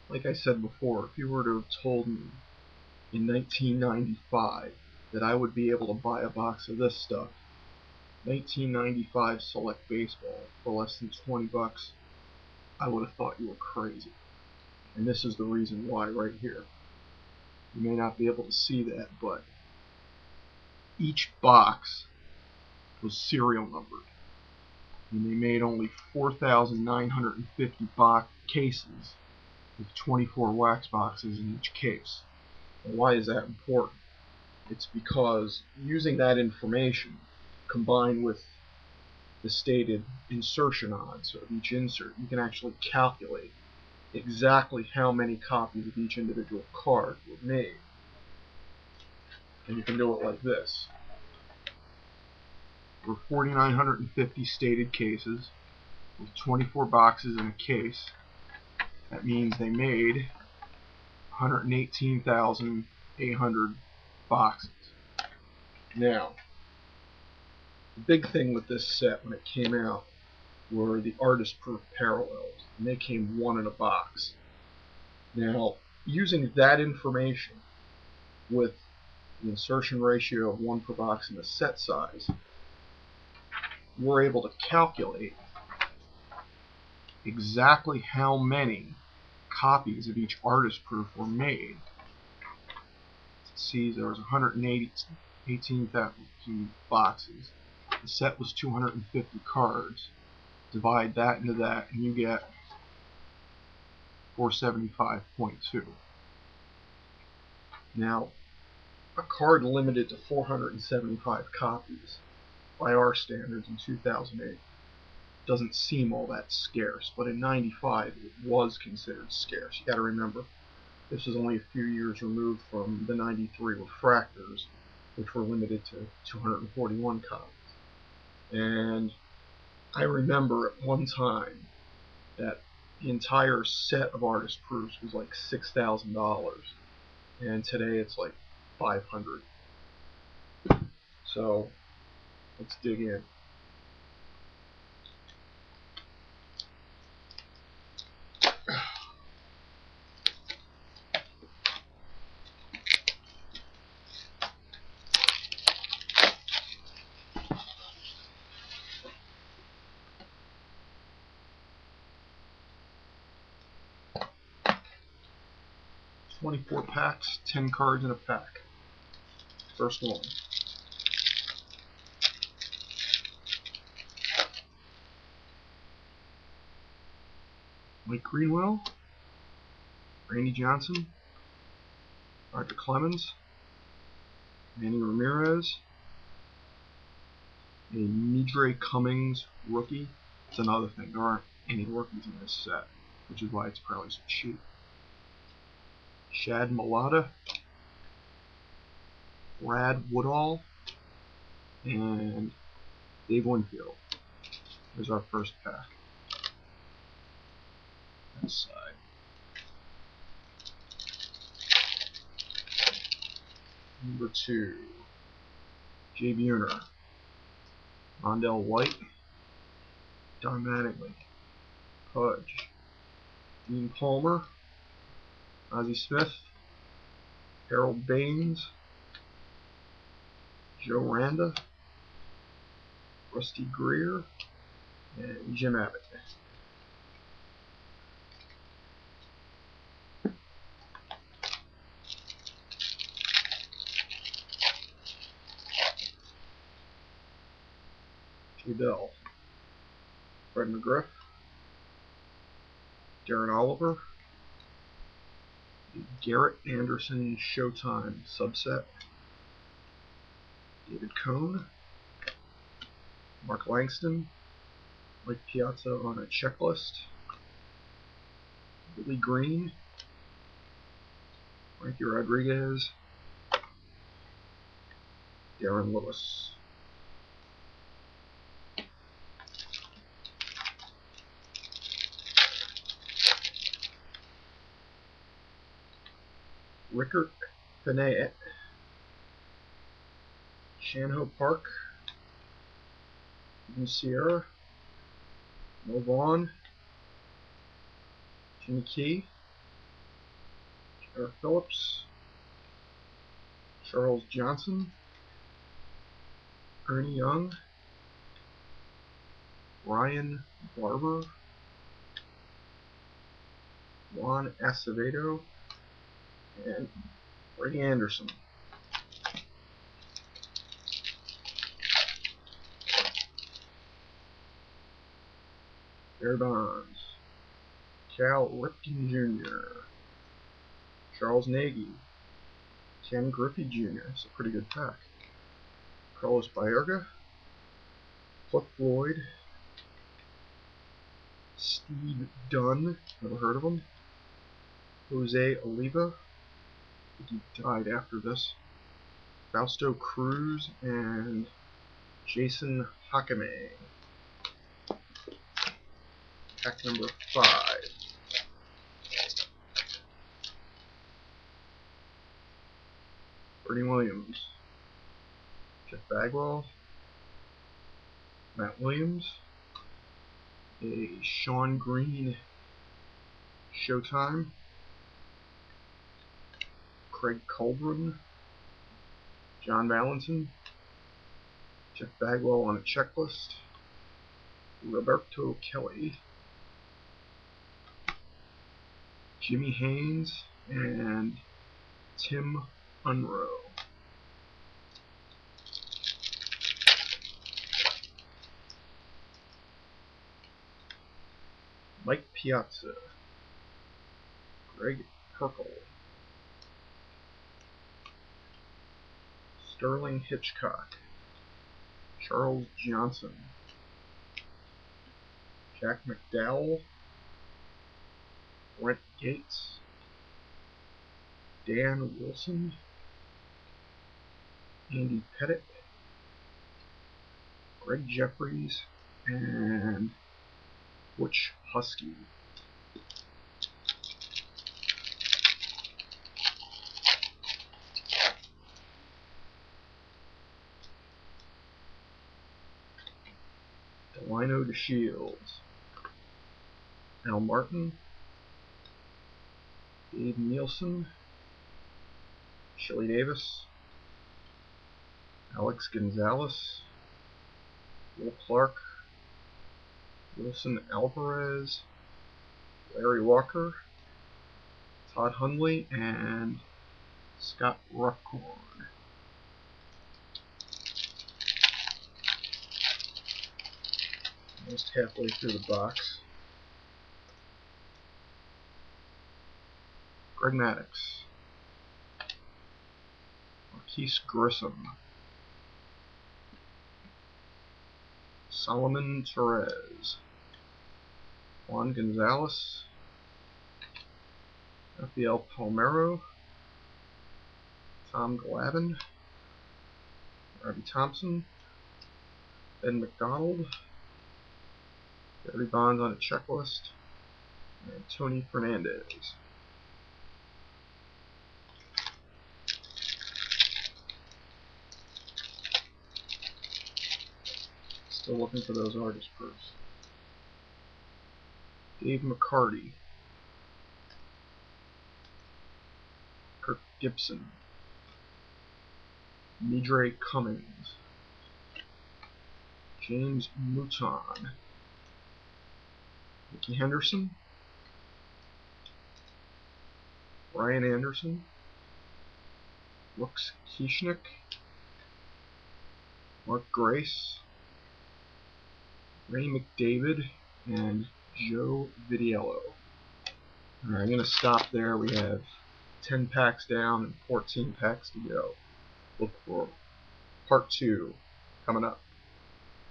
like I said before, if you were to have told me in 1995 that I would be able to buy a box of this stuff, 1995 Select Baseball, for less than 20 bucks, I would have thought you were crazy. And this is the reason why right here. You may not be able to see that, but each box was serial numbered. And they made only 4,950 cases with 24 wax boxes in each case. And why is that important? It's because using that information combined with the stated insertion odds of each insert, you can actually calculate exactly how many copies of each individual card were made. And you can do it like this. There were 4,950 stated cases with 24 boxes in a case. That means they made 118,800 boxes. Now, the big thing with this set when it came out were the artist proof parallels, and they came one in a box. Now, using that information with the insertion ratio of 1 per box and the set size, we're able to calculate exactly how many copies of each artist proof were made. See, there was 118,000 boxes. The set was 250 cards. Divide that into that, and you get 475.2. Now, a card limited to 475 copies by our standards in 2008 doesn't seem all that scarce, but in 95 it was considered scarce. You got to remember, this is only a few years removed from the 93 refractors, which were limited to 241 copies. And I remember at one time that the entire set of artist proofs was like $6,000, and today it's like 500. So let's dig in. "24 packs, 10 cards in a pack." First one. Mike Greenwell, Randy Johnson, Roger Clemens, Manny Ramirez, a Midre Cummings rookie. It's another thing, there aren't any rookies in this set, which is why it's probably so cheap. Shad Malata, Brad Woodall, and Dave Winfield. Here's our first pack. This side. Number 2, Jay Buhner, Rondell White, Don Mattingly, Pudge, Dean Palmer, Ozzie Smith, Harold Baines, Joe Randa, Rusty Greer, and Jim Abbott. Jay Bell, Fred McGriff, Darren Oliver, Garrett Anderson Showtime subset, David Cohn, Mark Langston, Mike Piazza on a checklist, Billy Green, Frankie Rodriguez, Darren Lewis. Rickert Benet, Shanho Park, New Sierra, Mo Vaughn, Jimmy Key, Eric Phillips, Charles Johnson, Ernie Young, Ryan Barber, Juan Acevedo, and Freddie Anderson. Barry Bonds, Cal Ripken Jr., Charles Nagy, Ken Griffey Jr. It's a pretty good pack. Carlos Baerga, Cliff Floyd, Steve Dunn, never heard of him, Jose Oliva, I think he died after this, Fausto Cruz, and Jason Hakame. Pack number 5. Bernie Williams, Jeff Bagwell, Matt Williams, a Sean Green Showtime, Craig Colburn, John Valentin, Jeff Bagwell on a checklist, Roberto Kelly, Jimmy Haynes, and Tim Unroe. Mike Piazza, Greg Perkle, Sterling Hitchcock, Charles Johnson, Jack McDowell, Brent Gates, Dan Wilson, Andy Pettit, Greg Jeffries, and Butch Husky. Delino DeShields, Al Martin, Dave Nielsen, Shelley Davis, Alex Gonzalez, Will Clark, Wilson Alvarez, Larry Walker, Todd Hundley, and Scott Ruckhorn. Almost halfway through the box. Greg Maddux, Marquise Grissom, Solomon Torres, Juan Gonzalez, Rafael Palmeiro, Tom Glavine, Robbie Thompson, Ben McDonald, Barry Bonds on a checklist, and Tony Fernandez. Still looking for those artist proofs. Dave McCarty, Kirk Gibson, Midre Cummings, James Mouton, Ricky Henderson, Brian Anderson, Brooks Kieschnick, Mark Grace, Ray McDavid, and Joe Vitiello. Alright, I'm going to stop there. We have 10 packs down and 14 packs to go. Look for part 2 coming up.